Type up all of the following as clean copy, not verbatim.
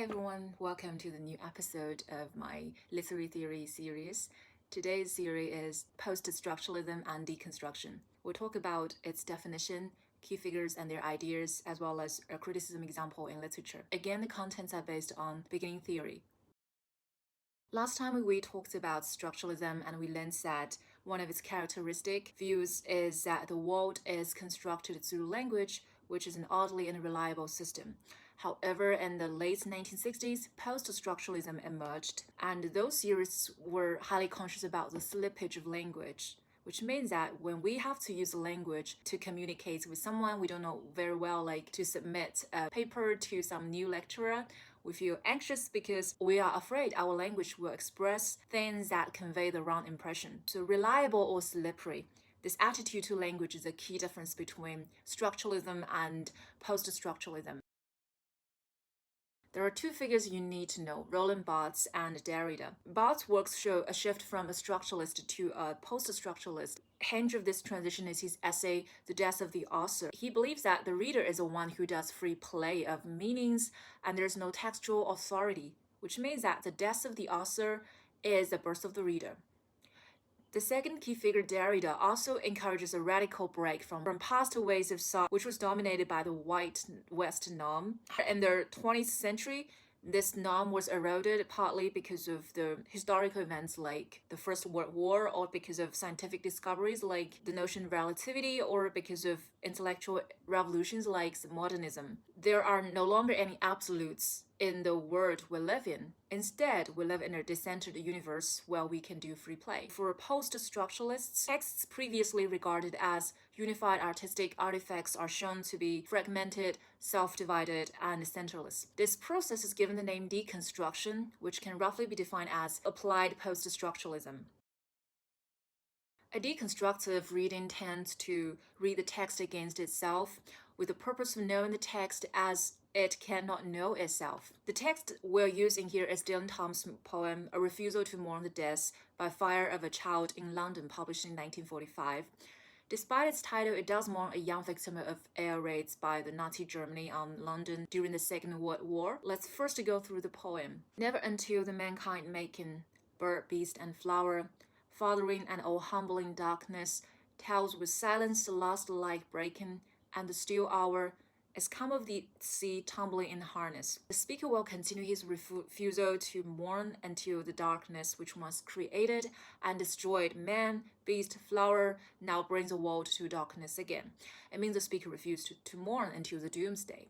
Hi everyone, welcome to the new episode of my literary theory series. Today's series is post-structuralism and deconstruction. We'll talk about its definition, key figures and their ideas, as well as a criticism example in literature. Again, the contents are based on beginning theory. Last time we talked about structuralism and we learned that one of its characteristic views is that the world is constructed through language, which is an oddly unreliable system. However, in the late 1960s, post-structuralism emerged, and those theorists were highly conscious about the slippage of language, which means that when we have to use language to communicate with someone we don't know very well, like to submit a paper to some new lecturer, we feel anxious because we are afraid our language will express things that convey the wrong impression. So reliable or slippery. This attitude to language is a key difference between structuralism and post-structuralism. There are two figures you need to know, Roland Barthes and Derrida. Barthes' works show a shift from a structuralist to a post-structuralist. Hinge of this transition is his essay, The Death of the Author. He believes that the reader is the one who does free play of meanings and there's no textual authority, which means that the death of the author is the birth of the reader. The second key figure, Derrida, also encourages a radical break from past ways of thought, which was dominated by the white West norm. In the 20th century, this norm was eroded partly because of the historical events like the First World War, or because of scientific discoveries like the notion of relativity, or because of intellectual revolutions like modernism. There are no longer any absolutes in the world we live in. Instead, we live in a decentered universe where we can do free play. For post-structuralists, texts previously regarded as unified artistic artifacts are shown to be fragmented, self-divided, and centerless. This process is given the name deconstruction, which can roughly be defined as applied post-structuralism. A deconstructive reading tends to read the text against itself, with the purpose of knowing the text as it cannot know itself. The text we're using here is Dylan Thomas' poem, A Refusal to Mourn the Death by Fire of a Child in London, published in 1945. Despite its title, it does mourn a young victim of air raids by the Nazi Germany on London during the Second World War. Let's first go through the poem. Never until the mankind making, bird, beast, and flower, fathering and all humbling darkness, tells with silence the last light breaking, and the still hour is come of the sea tumbling in harness. The speaker will continue his refusal to mourn until the darkness which once created and destroyed man, beast, flower, now brings the world to darkness again. It means the speaker refused to mourn until the doomsday.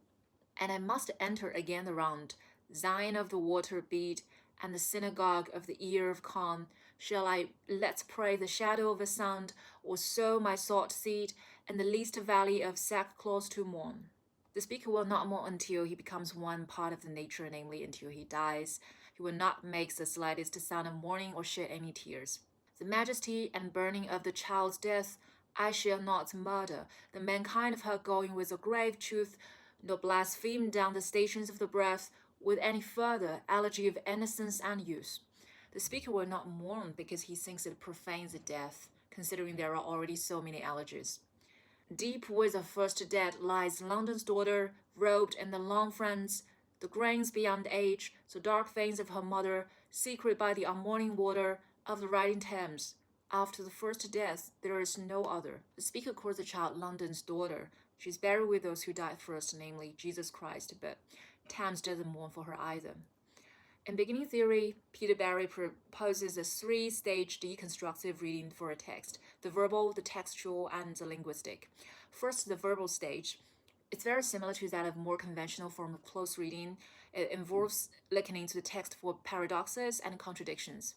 And I must enter again the round, Zion of the water beat, and the synagogue of the ear of calm. Shall I let's pray the shadow of a sound, or sow my thought seed in the least valley of sackcloth to mourn? The speaker will not mourn until he becomes one part of the nature, namely until he dies. He will not make the slightest sound of mourning or shed any tears. The majesty and burning of the child's death I shall not murder, the mankind of her going with a grave truth, nor blaspheme down the stations of the breath with any further allergy of innocence and youth. The speaker will not mourn because he thinks it profanes death, considering there are already so many allergies. Deep with the first dead lies London's daughter, robed in the long fronts, the grains beyond age, the dark veins of her mother, secret by the unmourning water of the riding Thames. After the first death, there is no other. The speaker calls the child London's daughter. She's buried with those who died first, namely Jesus Christ, but Thames doesn't mourn for her either. In beginning theory, Peter Barry proposes a three-stage deconstructive reading for a text: the verbal, the textual, and the linguistic. First, the verbal stage. It's very similar to that of more conventional form of close reading. It involves looking into the text for paradoxes and contradictions.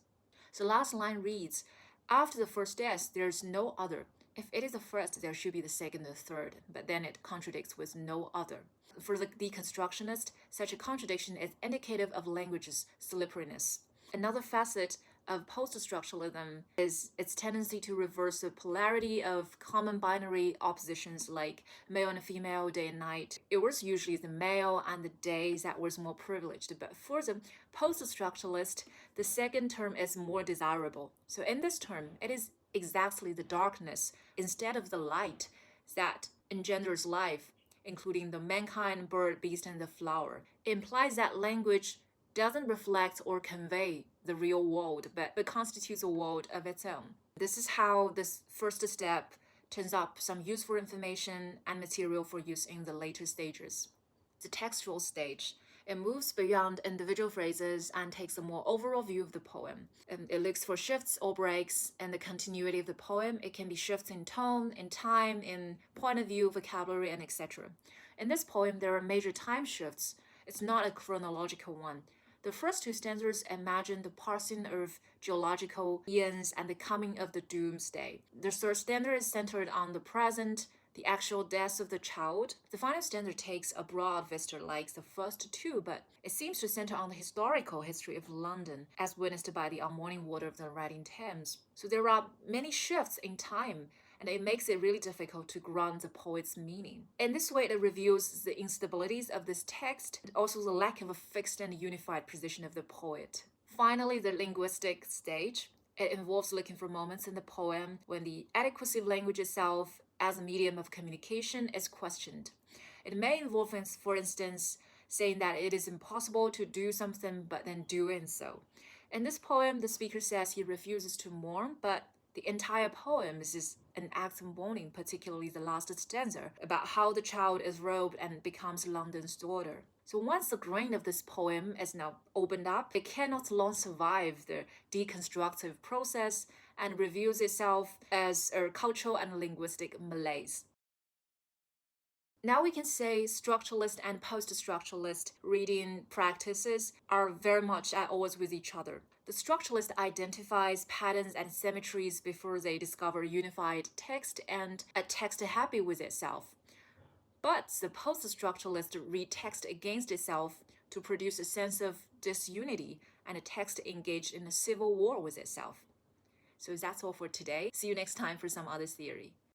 The last line reads, after the first death, there's no other. If it is the first, there should be the second and the third, but then it contradicts with no other. For the deconstructionist, such a contradiction is indicative of language's slipperiness. Another facet of post-structuralism is its tendency to reverse the polarity of common binary oppositions like male and female, day and night. It was usually the male and the day that was more privileged, but for the post-structuralist, the second term is more desirable. So in this term, it is exactly the darkness instead of the light that engenders life, including the mankind, bird, beast, and the flower. implies that language doesn't reflect or convey the real world, but constitutes a world of its own. This is how this first step turns up some useful information and material for use in the later stages. The textual stage. It moves beyond individual phrases and takes a more overall view of the poem. It looks for shifts or breaks in the continuity of the poem. It can be shifts in tone, in time, in point of view, vocabulary, and etc. In this poem, there are major time shifts. It's not a chronological one. The first two stanzas imagine the passing of geological eons and the coming of the doomsday. The third stanza is centered on the present, the actual death of the child. The final stanza takes a broad vista like the first two, but it seems to center on the historical history of London, as witnessed by the unmourning water of the Riding Thames. So there are many shifts in time, and it makes it really difficult to grant the poet's meaning. In this way, it reveals the instabilities of this text and also the lack of a fixed and unified position of the poet. Finally, the linguistic stage. It involves looking for moments in the poem when the adequacy of language itself as a medium of communication is questioned. It may involve, for instance, saying that it is impossible to do something but then doing so. In this poem, the speaker says he refuses to mourn, but the entire poem is an act of mourning, particularly the last stanza, about how the child is robed and becomes London's daughter. So once the grain of this poem is now opened up, it cannot long survive the deconstructive process and reveals itself as a cultural and linguistic malaise. Now we can say structuralist and post-structuralist reading practices are very much at odds with each other. The structuralist identifies patterns and symmetries before they discover unified text and a text happy with itself. But the post-structuralist read text against itself to produce a sense of disunity and a text engaged in a civil war with itself. So that's all for today. See you next time for some other theory.